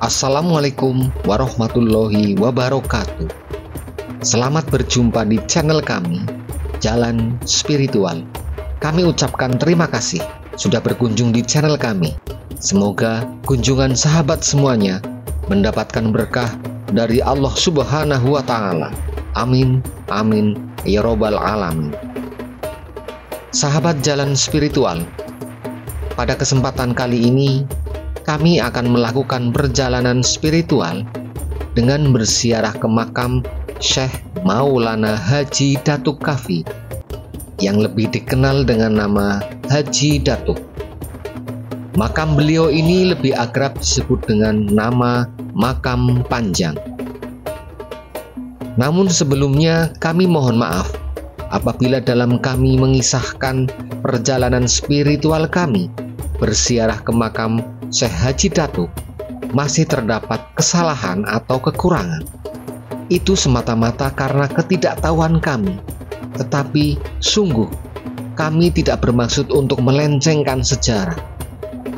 Assalamualaikum warahmatullahi wabarakatuh. Selamat berjumpa di channel kami, Jalan Spiritual. Kami ucapkan terima kasih sudah berkunjung di channel kami. Semoga kunjungan sahabat semuanya mendapatkan berkah dari Allah Subhanahu wa Ta'ala. Amin, amin, ya Robbal Alamin. Sahabat Jalan Spiritual, pada kesempatan kali ini kami akan melakukan perjalanan spiritual dengan berziarah ke makam Syekh Maulana Haji Datuk Kafi yang lebih dikenal dengan nama Haji Datuk. Makam beliau ini lebih akrab disebut dengan nama Makam Panjang. Namun sebelumnya kami mohon maaf apabila dalam kami mengisahkan perjalanan spiritual kami berziarah ke makam Syekh Haji Datuk masih terdapat kesalahan atau kekurangan. Itu semata-mata karena ketidaktahuan kami. Tetapi sungguh kami tidak bermaksud untuk melencengkan sejarah.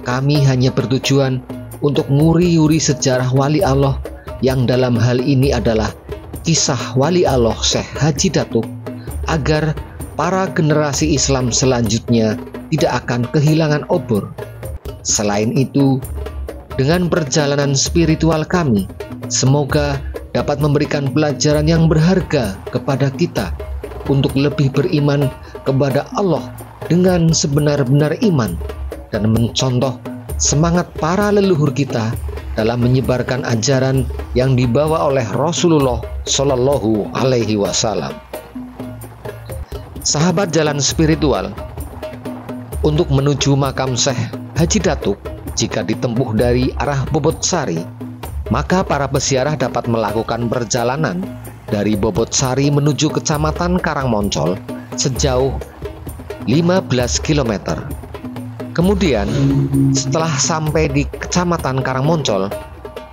Kami hanya bertujuan untuk nguri-nguri sejarah wali Allah yang dalam hal ini adalah kisah wali Allah Syekh Haji Datuk, agar para generasi Islam selanjutnya tidak akan kehilangan obor. Selain itu, dengan perjalanan spiritual kami, semoga dapat memberikan pelajaran yang berharga kepada kita untuk lebih beriman kepada Allah dengan sebenar-benar iman dan mencontoh semangat para leluhur kita dalam menyebarkan ajaran yang dibawa oleh Rasulullah Shallallahu Alaihi Wasallam. Sahabat Jalan Spiritual, untuk menuju makam Syekh Haji Datuk, jika ditempuh dari arah Bobotsari, maka para peziarah dapat melakukan perjalanan dari Bobotsari menuju Kecamatan Karangmoncol sejauh 15 km. Kemudian setelah sampai di Kecamatan Karangmoncol,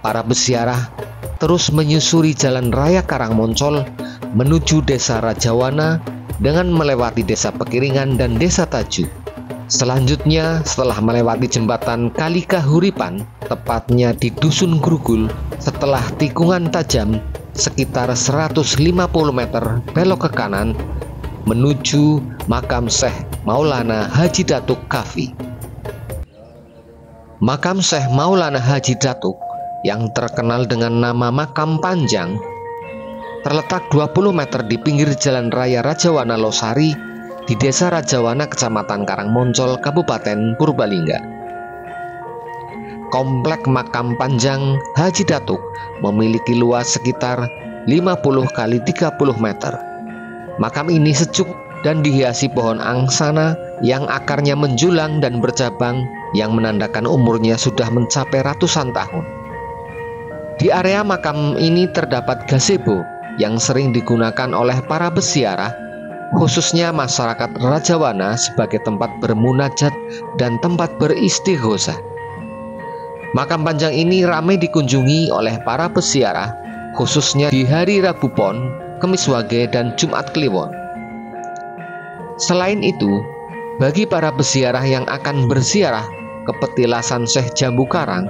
para peziarah terus menyusuri jalan raya Karangmoncol menuju Desa Rajawana dengan melewati Desa Pekiringan dan Desa Taju. Selanjutnya, setelah melewati jembatan Kali Kahuripan, tepatnya di Dusun Grugul, setelah tikungan tajam sekitar 150 meter belok ke kanan menuju makam Syekh Maulana Haji Datuk Kafi. Makam Syekh Maulana Haji Datuk yang terkenal dengan nama Makam Panjang terletak 20 meter di pinggir jalan raya Rajawana Losari di Desa Rajawana, Kecamatan Karangmoncol, Kabupaten Purbalingga. Komplek Makam Panjang Haji Datuk memiliki luas sekitar 50 kali 30 meter. Makam ini sejuk dan dihiasi pohon angsana yang akarnya menjulang dan bercabang yang menandakan umurnya sudah mencapai ratusan tahun. Di area makam ini terdapat gazebo yang sering digunakan oleh para peziarah, khususnya masyarakat Rajawana, sebagai tempat bermunajat dan tempat beristighosah. Makam Panjang ini ramai dikunjungi oleh para peziarah, khususnya di hari Rabu Pon, Kemis Wage, dan Jumat Kliwon. Selain itu, bagi para peziarah yang akan berziarah ke petilasan Syekh Jambu Karang,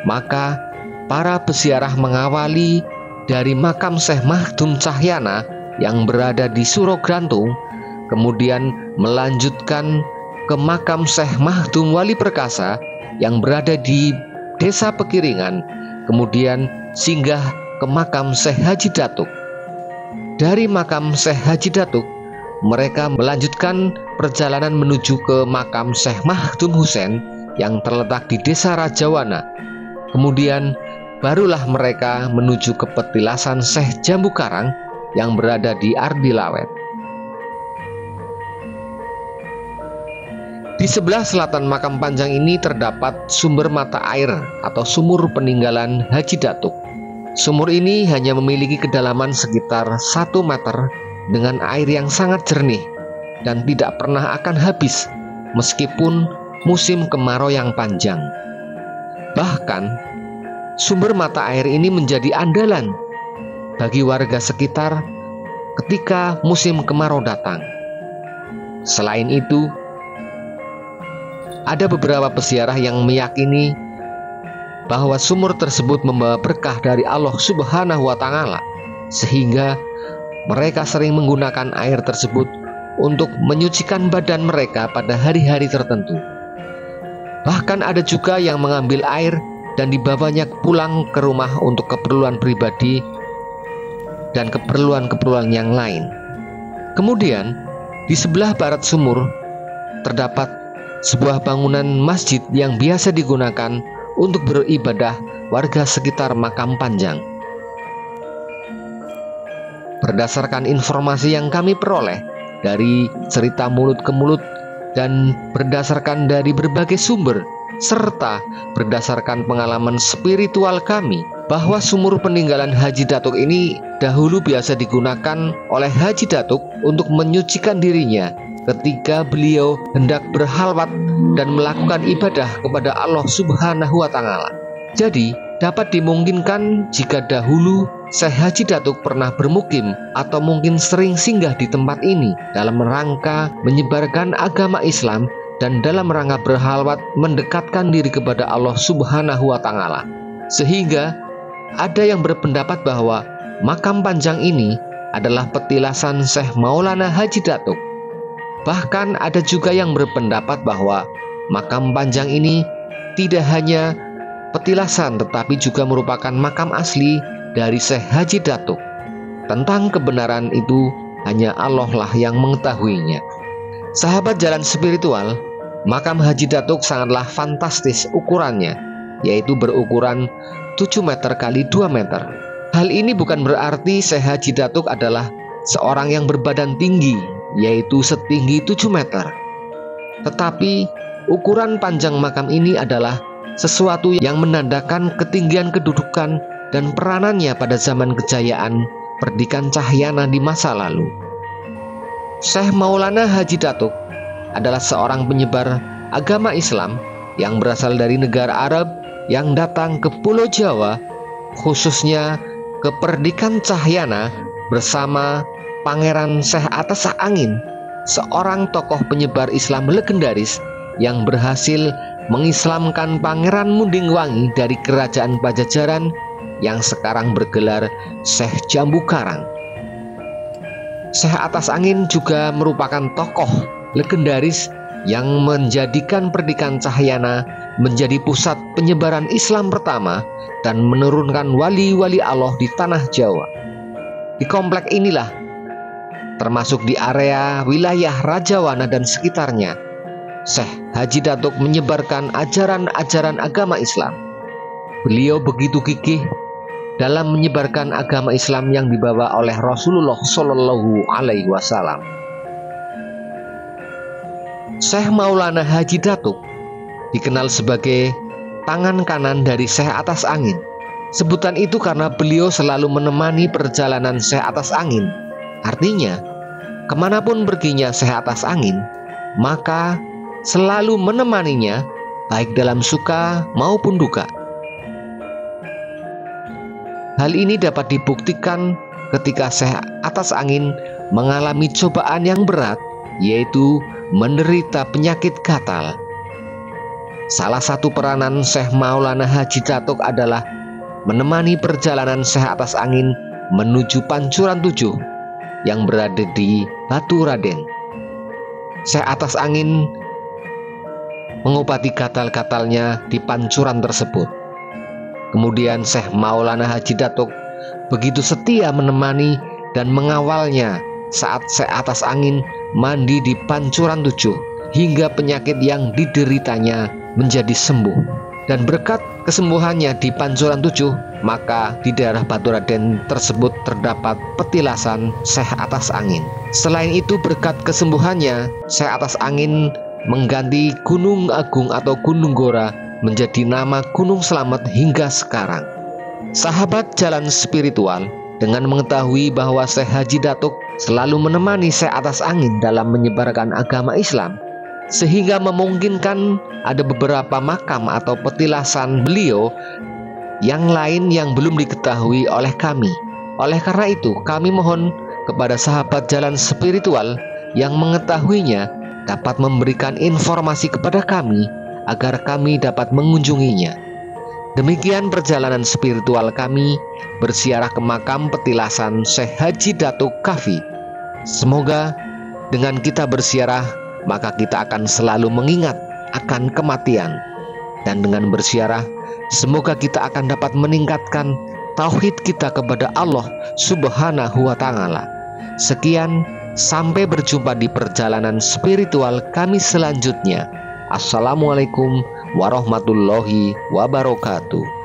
maka para peziarah mengawali dari makam Syekh Mahdum Cahyana yang berada di Surograntung, kemudian melanjutkan ke makam Syekh Mahdum Wali Perkasa yang berada di Desa Pekiringan, kemudian singgah ke makam Syekh Haji Datuk. Dari makam Syekh Haji Datuk, mereka melanjutkan perjalanan menuju ke makam Syekh Mahdum Husein yang terletak di Desa Rajawana. Kemudian barulah mereka menuju ke petilasan Syekh Jambu Karang yang berada di Ardilawet. Di sebelah selatan makam Panjang ini terdapat sumber mata air atau sumur peninggalan Haji Datuk. Sumur ini hanya memiliki kedalaman sekitar 1 meter dengan air yang sangat jernih dan tidak pernah akan habis meskipun musim kemarau yang panjang. Bahkan sumber mata air ini menjadi andalan bagi warga sekitar ketika musim kemarau datang. Selain itu, ada beberapa peziarah yang meyakini bahwa sumur tersebut membawa berkah dari Allah Subhanahu wa Ta'ala, sehingga mereka sering menggunakan air tersebut untuk menyucikan badan mereka pada hari-hari tertentu. Bahkan ada juga yang mengambil air dan dibawanya pulang ke rumah untuk keperluan pribadi dan keperluan-keperluan yang lain. Kemudian di sebelah barat sumur terdapat sebuah bangunan masjid yang biasa digunakan untuk beribadah warga sekitar makam Panjang. Berdasarkan informasi yang kami peroleh dari cerita mulut ke mulut dan berdasarkan dari berbagai sumber, serta berdasarkan pengalaman spiritual kami, bahwa sumur peninggalan Haji Datuk ini dahulu biasa digunakan oleh Haji Datuk untuk menyucikan dirinya ketika beliau hendak berhalwat dan melakukan ibadah kepada Allah Subhanahu wa Ta'ala. Jadi dapat dimungkinkan jika dahulu Syekh Haji Datuk pernah bermukim atau mungkin sering singgah di tempat ini dalam rangka menyebarkan agama Islam dan dalam rangka berhalwat mendekatkan diri kepada Allah Subhanahu wa Ta'ala. Sehingga ada yang berpendapat bahwa makam Panjang ini adalah petilasan Syekh Maulana Haji Datuk. Bahkan ada juga yang berpendapat bahwa makam Panjang ini tidak hanya petilasan tetapi juga merupakan makam asli dari Syekh Haji Datuk. Tentang kebenaran itu hanya Allah lah yang mengetahuinya. Sahabat jalan spiritual, makam Haji Datuk sangatlah fantastis ukurannya, yaitu berukuran 7 meter kali 2 meter. Hal ini bukan berarti Syekh Haji Datuk adalah seorang yang berbadan tinggi, yaitu setinggi 7 meter. Tetapi ukuran panjang makam ini adalah sesuatu yang menandakan ketinggian kedudukan dan peranannya pada zaman kejayaan Perdikan Cahyana di masa lalu. Syekh Maulana Haji Datuk adalah seorang penyebar agama Islam yang berasal dari negara Arab yang datang ke Pulau Jawa, khususnya ke Perdikan Cahyana bersama Pangeran Syekh Atas Angin, seorang tokoh penyebar Islam legendaris yang berhasil mengislamkan Pangeran Mundingwangi dari Kerajaan Pajajaran yang sekarang bergelar Syekh Jambu Karang. Syekh Atas Angin juga merupakan tokoh legendaris yang menjadikan Perdikan Cahyana menjadi pusat penyebaran Islam pertama dan menurunkan wali-wali Allah di tanah Jawa. Di komplek inilah, termasuk di area wilayah Rajawana dan sekitarnya, Syekh Haji Datuk menyebarkan ajaran-ajaran agama Islam. Beliau begitu gigih dalam menyebarkan agama Islam yang dibawa oleh Rasulullah Shallallahu Alaihi Wasallam. Syekh Maulana Haji Datuk dikenal sebagai tangan kanan dari Syekh Atas Angin. Sebutan itu karena beliau selalu menemani perjalanan Syekh Atas Angin. Artinya, kemanapun perginya Syekh Atas Angin, maka selalu menemaninya baik dalam suka maupun duka. Hal ini dapat dibuktikan ketika Syekh Atas Angin mengalami cobaan yang berat, yaitu menderita penyakit gatal. Salah satu peranan Syekh Maulana Haji Datuk adalah menemani perjalanan Syekh Atas Angin menuju Pancuran 7 yang berada di Batu Raden. Syekh Atas Angin mengobati gatal-gatalnya di pancuran tersebut. Kemudian Syekh Maulana Haji Datuk begitu setia menemani dan mengawalnya saat Syekh Atas Angin mandi di Pancuran 7 hingga penyakit yang dideritanya menjadi sembuh. Dan berkat kesembuhannya di Pancuran 7, maka di daerah Batu Raden tersebut terdapat petilasan Syekh Atas Angin. Selain itu, berkat kesembuhannya, Syekh Atas Angin mengganti Gunung Agung atau Gunung Gora menjadi nama Gunung Slamet hingga sekarang. Sahabat jalan spiritual, dengan mengetahui bahwa Syekh Haji Datuk selalu menemani Syekh Atas Angin dalam menyebarkan agama Islam, sehingga memungkinkan ada beberapa makam atau petilasan beliau yang lain yang belum diketahui oleh kami. Oleh karena itu, kami mohon kepada sahabat jalan spiritual yang mengetahuinya dapat memberikan informasi kepada kami agar kami dapat mengunjunginya. Demikian perjalanan spiritual kami berziarah ke makam petilasan Syekh Haji Datuk Kahfi. Semoga dengan kita berziarah, maka kita akan selalu mengingat akan kematian. Dan dengan berziarah, semoga kita akan dapat meningkatkan tauhid kita kepada Allah Subhanahu wa Ta'ala. Sekian, sampai berjumpa di perjalanan spiritual kami selanjutnya. Assalamualaikum warahmatullahi wabarakatuh.